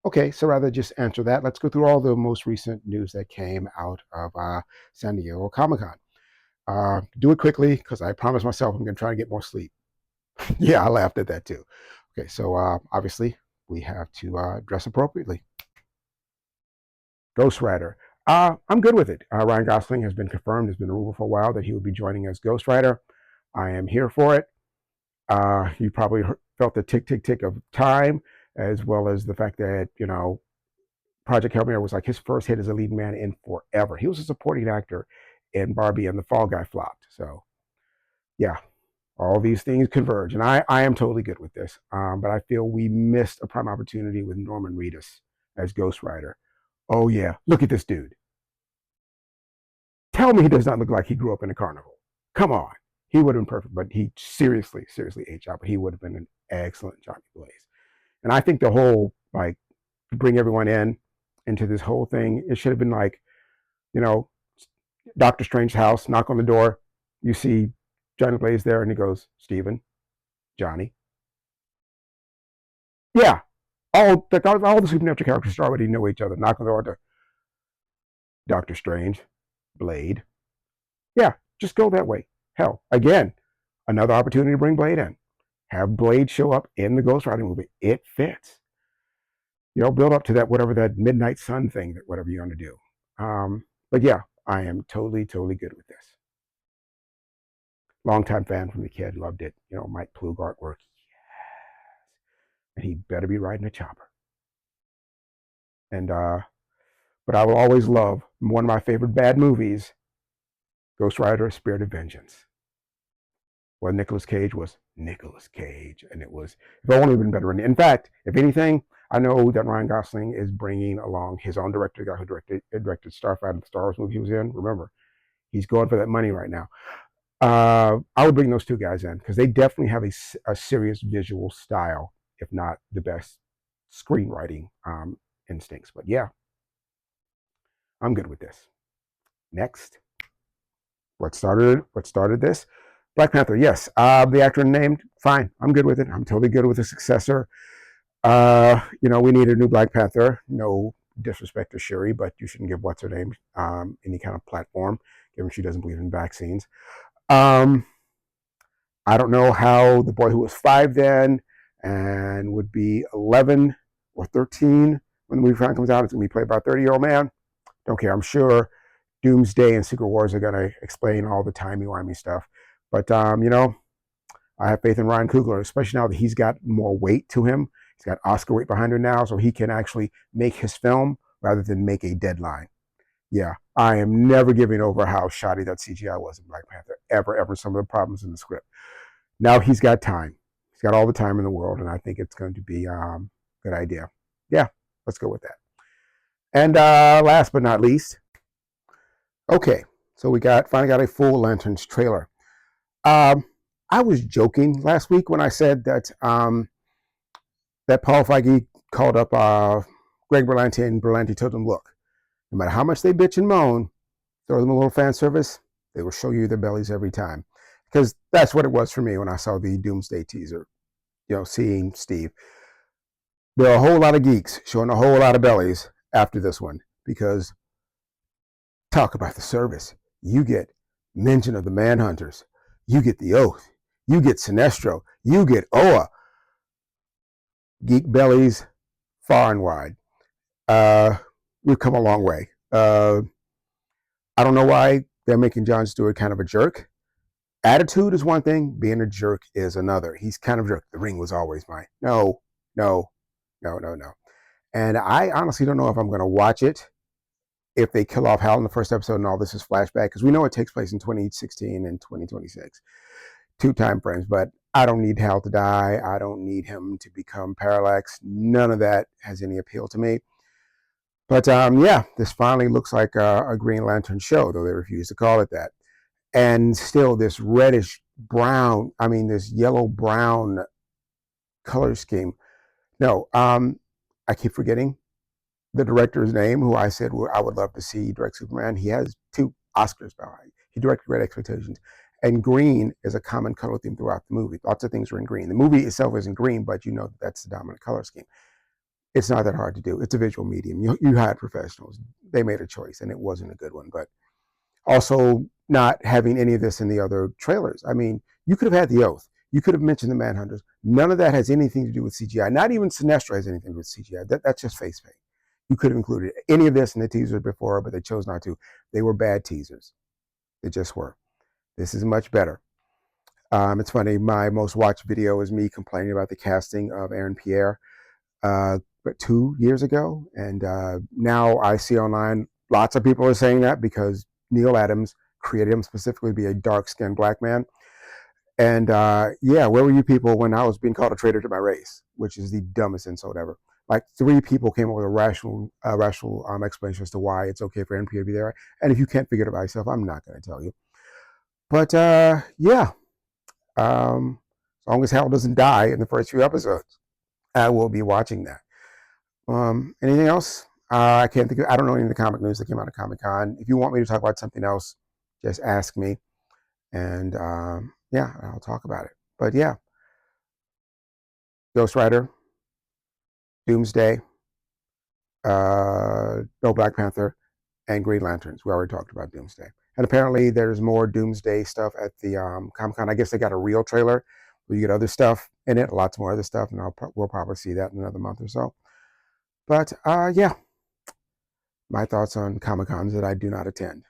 Okay, so rather just answer that, let's go through all the most recent news that came out of San Diego ComicCon. Do it quickly because I promised myself I'm going to try to get more sleep. Yeah, I laughed at that too. Okay, so obviously we have to dress appropriately. Ghost Rider. I'm good with it. Ryan Gosling has been confirmed. There's been a rumor for a while that he would be joining as Ghost Rider. I am here for it. You probably felt the tick, tick, tick of time, as well as the fact that, Project Hail Mary was like his first hit as a lead man in forever. He was a supporting actor in Barbie, and the Fall Guy flopped. So, yeah, all these things converge. And I am totally good with this. But I feel we missed a prime opportunity with Norman Reedus as Ghost Rider. Oh, yeah, look at this dude. Tell me he does not look like he grew up in a carnival. Come on. He would have been perfect, but he seriously, seriously aged out. But he would have been an excellent Johnny Blaze. And I think the whole, like, bring everyone into this whole thing, it should have been like, you know, Doctor Strange's house, knock on the door, you see Johnny Blaze there, and he goes, Stephen, Johnny. Yeah, all the supernatural characters already know each other. Knock on the door to Doctor Strange, Blade. Yeah, just go that way. Hell, again, another opportunity to bring Blade in. Have Blade show up in the Ghost Rider movie. It fits. Build up to that, whatever that Midnight Sun thing, that whatever you're going to do. But yeah, I am totally, totally good with this. Longtime fan from the kid, loved it. Mike Plug artwork. And he better be riding a chopper. And but I will always love one of my favorite bad movies, Ghost Rider: Spirit of Vengeance. Well, Nicolas Cage was Nicolas Cage, and it was, if only been better. In fact, if anything, I know that Ryan Gosling is bringing along his own director, the guy who directed Starfighter, the Star Wars movie he was in. Remember, he's going for that money right now. I would bring those two guys in because they definitely have a serious visual style, if not the best screenwriting instincts. But yeah, I'm good with this. Next, what started this? Black Panther. Yes, the actor named. Fine, I'm good with it. I'm totally good with the successor. We need a new Black Panther. No disrespect to Shuri, but you shouldn't give what's her name any kind of platform, given she doesn't believe in vaccines. Um, I don't know how the boy who was 5 then and would be 11 or 13 when the movie finally comes out is going to be played by a 30-year-old man. Don't care. I'm sure Doomsday and Secret Wars are going to explain all the timey-wimey stuff. But, I have faith in Ryan Coogler, especially now that he's got more weight to him. He's got Oscar weight behind him now, so he can actually make his film rather than make a deadline. Yeah, I am never giving over how shoddy that CGI was in Black Panther, ever, some of the problems in the script. Now he's got time. He's got all the time in the world, and I think it's going to be a good idea. Yeah, let's go with that. And last but not least, okay, so we finally got a full Lanterns trailer. I was joking last week when I said that that Paul Feige called up Greg Berlanti, and Berlanti told him, look, no matter how much they bitch and moan, throw them a little fan service, they will show you their bellies every time. Because that's what it was for me when I saw the Doomsday teaser, seeing Steve. There are a whole lot of geeks showing a whole lot of bellies after this one, because talk about the service. You get mention of the Manhunters. You get the Oath. You get Sinestro. You get Oa. Geek bellies far and wide. We've come a long way. I don't know why they're making Jon Stewart kind of a jerk. Attitude is one thing. Being a jerk is another. He's kind of a jerk. The ring was always mine. No. And I honestly don't know if I'm going to watch it if they kill off Hal in the first episode and all this is flashback, because we know it takes place in 2016 and 2026. 2 time frames, but I don't need Hal to die. I don't need him to become Parallax. None of that has any appeal to me. But yeah, this finally looks like a Green Lantern show, though they refuse to call it that. And still this reddish brown, this yellow brown color scheme. No, I keep forgetting the director's name, who I said I would love to see direct Superman. He has 2 Oscars behind. He directed Great Expectations. And green is a common color theme throughout the movie. Lots of things are in green. The movie itself isn't green, but that's the dominant color scheme. It's not that hard to do. It's a visual medium. You hired professionals. They made a choice, and it wasn't a good one. But also, not having any of this in the other trailers. I mean, you could have had the Oath. You could have mentioned the Manhunters. None of that has anything to do with CGI. Not even Sinestro has anything to do with CGI. That's just face paint. You could have included any of this in the teaser before, but they chose not to. They were bad teasers. They just were. This is much better. It's funny. My most watched video is me complaining about the casting of Aaron Pierre, but 2 years ago, and now I see online lots of people are saying that because Neil Adams created him specifically to be a dark-skinned black man. And yeah, where were you people when I was being called a traitor to my race, which is the dumbest insult ever? Like 3 people came up with a rational explanation as to why it's okay for NPR to be there. And if you can't figure it out by yourself, I'm not going to tell you. But yeah, as long as Hal doesn't die in the first few episodes, I will be watching that. Anything else? I can't think of, I don't know any of the comic news that came out of Comic-Con. If you want me to talk about something else, just ask me. And yeah, I'll talk about it. But yeah, Ghost Rider, Doomsday, no Black Panther, and Green Lanterns. We already talked about Doomsday. And apparently there's more Doomsday stuff at the Comic-Con. I guess they got a real trailer where you get other stuff in it, lots more other stuff, and we'll probably see that in another month or so. But yeah, my thoughts on Comic-Cons that I do not attend.